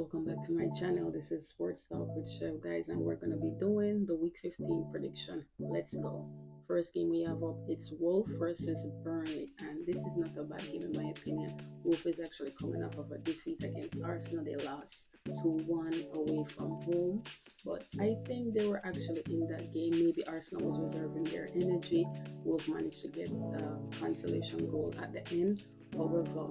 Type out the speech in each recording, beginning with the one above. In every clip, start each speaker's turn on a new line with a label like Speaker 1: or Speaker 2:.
Speaker 1: welcome back to my channel. This is Sports Talk with Chef, guys, and we're gonna be doing the Week 15 prediction. Let's go. First game we have up, it's Wolf versus Burnley, and this is not a bad game in my opinion. Wolf is actually coming off of a defeat against Arsenal. They lost 2-1 away from home, but I think they were actually in that game. Maybe Arsenal was reserving their energy. Wolf managed to get a consolation goal at the end. However,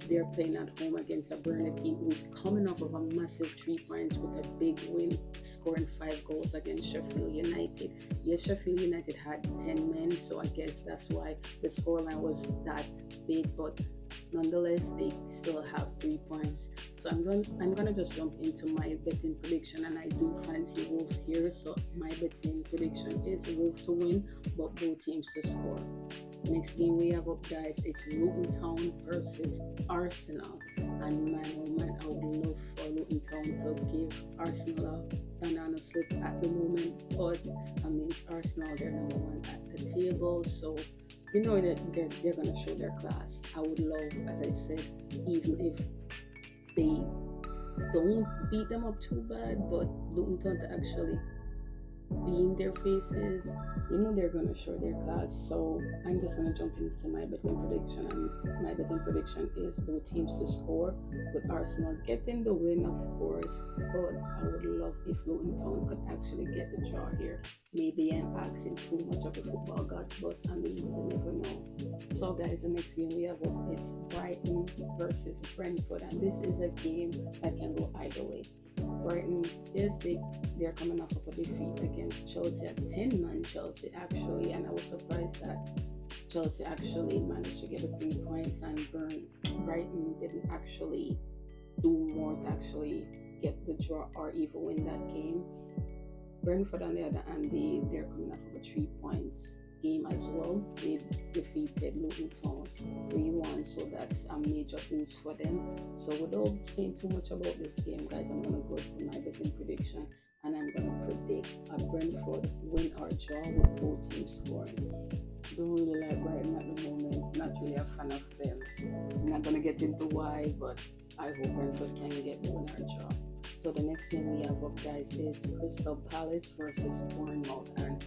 Speaker 1: they're playing at home against a Burnley team who's coming off of a massive 3 points with a big win, scoring 5 goals against Sheffield United. Yes, Sheffield United had 10 men, so I guess that's why the scoreline was that big. But nonetheless, they still have 3 points. So I'm gonna just jump into my betting prediction, and I do fancy Wolf here. So my betting prediction is Wolf to win, but both teams to score. Next game we have up, guys, it's Luton Town versus Arsenal. And man, oh man, I would love for Luton Town to give Arsenal a banana slip at the moment. But I mean, it's Arsenal, they're number one at the table. So you know that they're going to show their class. I would love, as I said, even if they don't beat them up too bad, but Luton Town to actually be in their faces, they're gonna show their class. So I'm just gonna jump into my betting prediction, and my betting prediction is both teams to score, with Arsenal getting the win, of course. But I would love if Luton Town could actually get the draw here. Maybe I'm asking too much of the football gods, but I mean, you never know. So guys, the next game we have up, it's Brighton versus Brentford, and this is a game that can go either way. Brighton, yes, they're coming off of a defeat against Chelsea, a 10-man Chelsea actually, and I was surprised that Chelsea actually managed to get the 3 points, and Brighton didn't actually do more to actually get the draw or even win that game. Brentford, on the other hand, they're coming off of a 3 points game as well. They defeated Luton Town 3-1, so that's a major boost for them. So without saying too much about this game, guys, I'm gonna go to my betting prediction, and I'm gonna predict a Brentford win or draw with both teams scoring. Don't really like Brighton at the moment, not really a fan of them. I'm not gonna get into why, but I hope Brentford can get the win or draw. So the next game we have up, guys, is Crystal Palace versus Bournemouth, and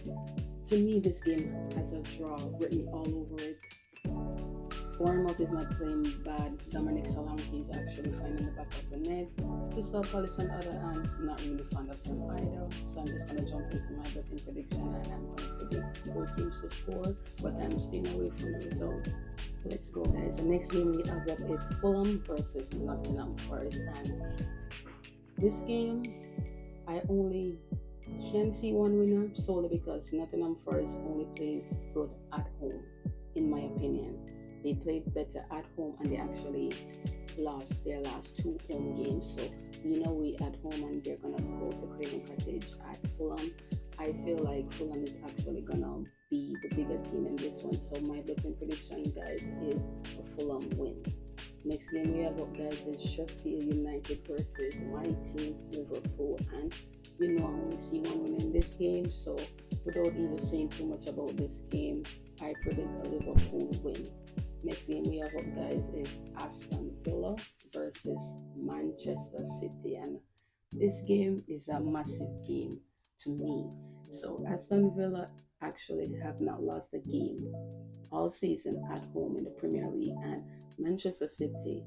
Speaker 1: to me, this game has a draw written all over it. Bournemouth is not playing bad. Dominic Solanke is actually finding the back of the net. Crystal Palace, on the other hand, not really fond of them either. So I'm just going to jump into my betting prediction, and I'm going to predict both teams to score, but I'm staying away from the result. Let's go, guys. The next game we have up is Fulham versus Nottingham Forest, and this game, I only can see one winner solely because Nottingham Forest only plays good at home, in my opinion. They played better at home, and they actually lost their last 2 home games. So we at home, and they're gonna go to Craven Cottage at Fulham. I feel like Fulham is actually gonna be the bigger team in this one. So my betting prediction, guys, is a Fulham win. Next game we have up, guys, is Sheffield United versus my team Liverpool, and I only see one win in this game. So without even saying too much about this game, I predict a Liverpool win. Next game we have up, guys, is Aston Villa versus Manchester City, and this game is a massive game to me. So Aston Villa actually have not lost a game all season at home in the Premier League, and Manchester City,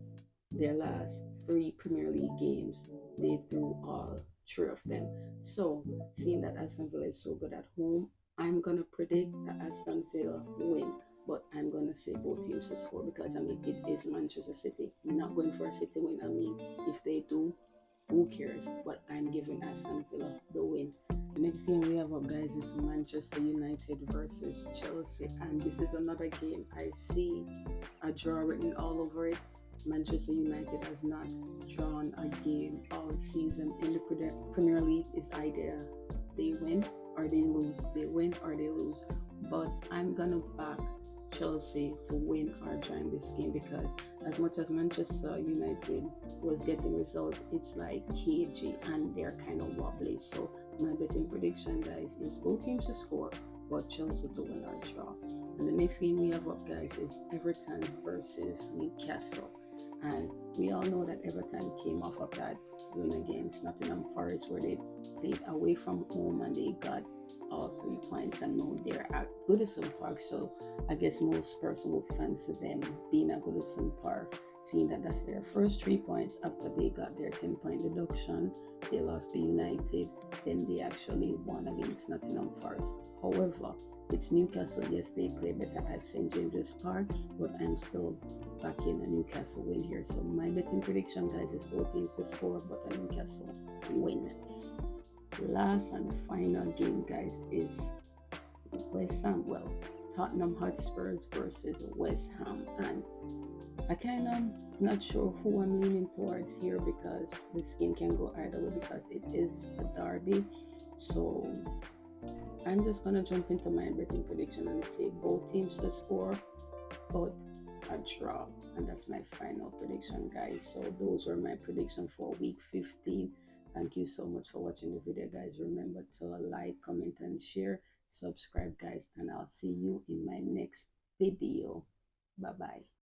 Speaker 1: their last 3 Premier League games, they drew all 3 of them. So seeing that Aston Villa is so good at home, I'm gonna predict that Aston Villa win, but I'm gonna say both teams to score because it is Manchester City. I'm not going for a City win. If they do, who cares? But I'm giving Aston Villa the win. The next game we have up, guys, is Manchester United versus Chelsea, and this is another game I see a draw written all over it. Manchester United has not drawn a game all season in the Premier League. Is either they win or they lose. They win or they lose. But I'm gonna back Chelsea to win or draw in this game because as much as Manchester United was getting results, it's like cagey and they're kind of wobbly. So my betting prediction, guys, is both teams to score, but Chelsea to win or draw. And the next game we have up, guys, is Everton versus Newcastle. And we all know that Everton came off of that win against Nottingham Forest, where they played away from home and they got all 3 points, and now they're at Goodison Park. So I guess most person will fancy them being at Goodison Park, seeing that that's their first 3 points after they got their 10-point deduction. They lost to United, then they actually won against Nottingham Forest. However, it's Newcastle. Yes, they play better at St. James's Park, but I'm still backing a Newcastle win here. So my betting prediction, guys, is both teams to score, but a Newcastle win. Last and final game, guys, is West Ham. Well, Tottenham Hotspurs versus West Ham, and I kind of not sure who I'm leaning towards here, because this game can go either way because it is a derby. So I'm just gonna jump into my betting prediction and say both teams to score, but a draw. And that's my final prediction, guys. So those were my predictions for week 15. Thank you so much for watching the video, guys. Remember to like, comment, and share. Subscribe, guys, and I'll see you in my next video. Bye bye.